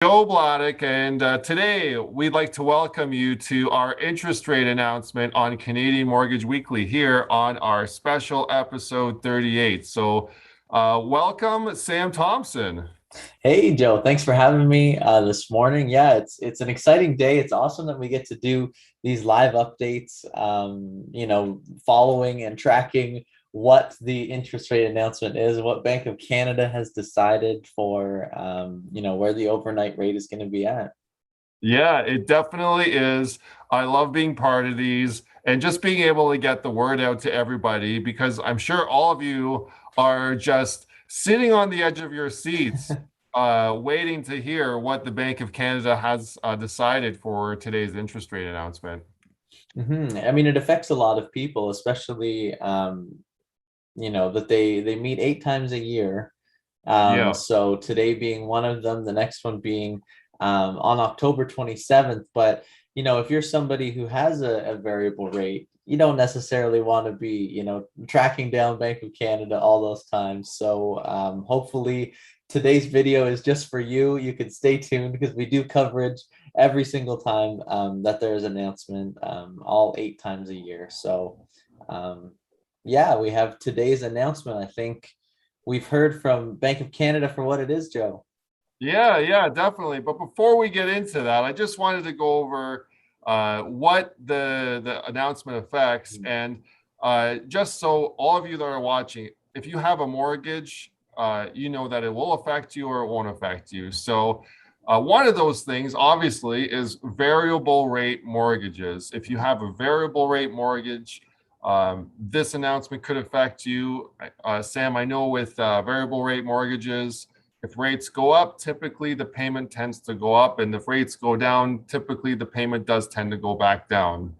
Joe Blodek, and today we'd like to welcome you to our interest rate announcement on Canadian Mortgage Weekly here on our special episode 38. Welcome, Sam Thompson. Hey Joe, thanks for having me this morning. Yeah, it's an exciting day. It's awesome that we get to do these live updates. Following and tracking what the interest rate announcement is, what Bank of Canada has decided for, where the overnight rate is going to be at. Yeah, it definitely is. I love being part of these and just being able to get the word out to everybody because I'm sure all of you are just sitting on the edge of your seats, waiting to hear what the Bank of Canada has decided for today's interest rate announcement. I mean, it affects a lot of people, especially that they meet 8 times a year. Yeah. So today being one of them, the next one being on October 27th. But, if you're somebody who has a variable rate, you don't necessarily want to be, tracking down Bank of Canada all those times. So hopefully today's video is just for you. You can stay tuned because we do coverage every single time that there is an announcement, all 8 times a year. So yeah, we have today's announcement. I think we've heard from Bank of Canada for what it is, Joe. Yeah, definitely. But before we get into that, I just wanted to go over what the announcement affects, and just so all of you that are watching, if you have a mortgage, you know that it will affect you or it won't affect you. So one of those things, obviously, is variable rate mortgages. If you have a variable rate mortgage, this announcement could affect you. Sam, I know with variable rate mortgages, if rates go up, typically the payment tends to go up, and if rates go down, typically the payment does tend to go back down.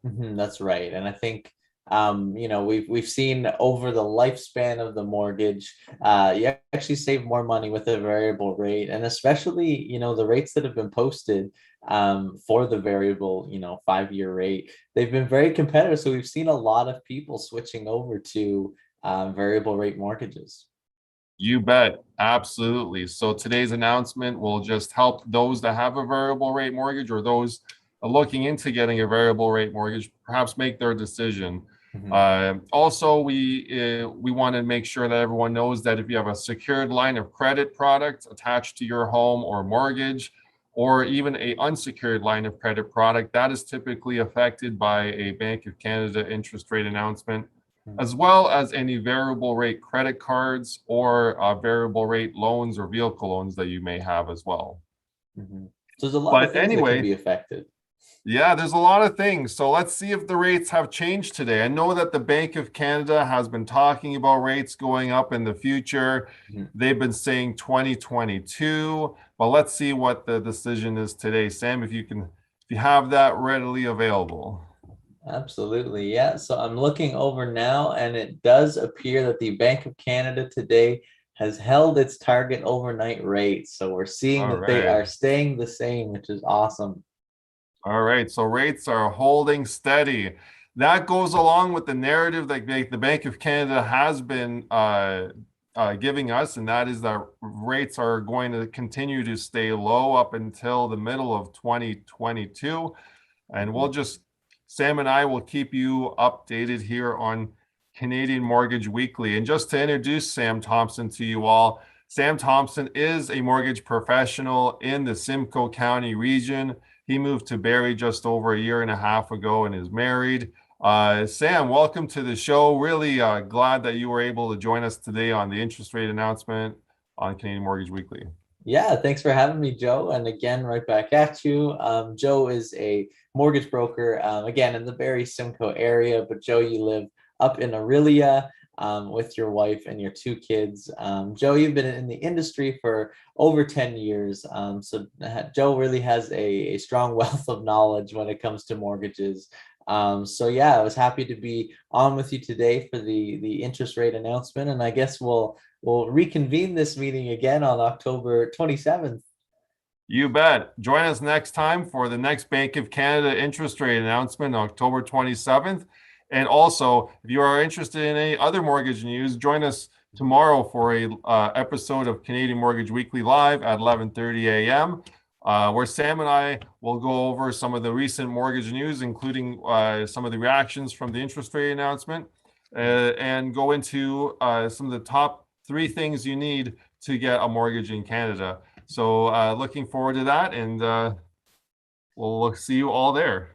That's right. And I think we've seen over the lifespan of the mortgage, you actually save more money with a variable rate, and especially the rates that have been posted for the variable 5-year rate, they've been very competitive. So we've seen a lot of people switching over to variable rate mortgages. You bet. Absolutely. So today's announcement will just help those that have a variable rate mortgage or those looking into getting a variable rate mortgage perhaps make their decision. Mhm. Also, we want to make sure that everyone knows that if you have a secured line of credit product attached to your home or mortgage, or even a unsecured line of credit product, that is typically affected by a Bank of Canada interest rate announcement, as well as any variable rate credit cards or variable rate loans or vehicle loans that you may have as well. Mhm. So there's a lot of But things that can anyway, be affected. yeah, there's a lot of things. So let's see if the rates have changed today. I know that the Bank of Canada has been talking about rates going up in the future. Mhm. They've been saying 2022, but let's see what the decision is today. Sam, if you have that readily available. Absolutely. Yeah. So I'm looking over now, and it does appear that the Bank of Canada today has held its target overnight rate. So we're seeing All that they right. are staying the same, which is awesome. All right, so rates are holding steady. That goes along with the narrative that the Bank of Canada has been giving us, and that is that rates are going to continue to stay low up until the middle of 2022. And Mhm. Sam and I will keep you updated here on Canadian Mortgage Weekly. And just to introduce Sam Thompson to you all, Sam Thompson is a mortgage professional in the Simcoe County region. He moved to Barrie just over a year and a half ago and is married. Sam, welcome to the show. Really glad that you were able to join us today on the interest rate announcement on Canadian Mortgage Weekly. Yeah, thanks for having me, Joe. And again, right back at you. Joe is a mortgage broker, again, in the Barrie Simcoe area. But Joe, you live up in Aurelia with your wife and your 2 kids. Joe, you've been in the industry for over 10 years. Joe really has a strong wealth of knowledge when it comes to mortgages. So yeah, I was happy to be on with you today for the interest rate announcement. And I guess we'll reconvene this meeting again on October 27th. You bet. Join us next time for the next Bank of Canada interest rate announcement on October 27th. And also, if you are interested in any other mortgage news, join us tomorrow for a episode of Canadian Mortgage Weekly Live at 11:30 a.m. Where Sam and I will go over some of the recent mortgage news, including some of the reactions from the interest rate announcement, and go into some of the top 3 things you need to get a mortgage in Canada. So looking forward to that, and we'll see you all there.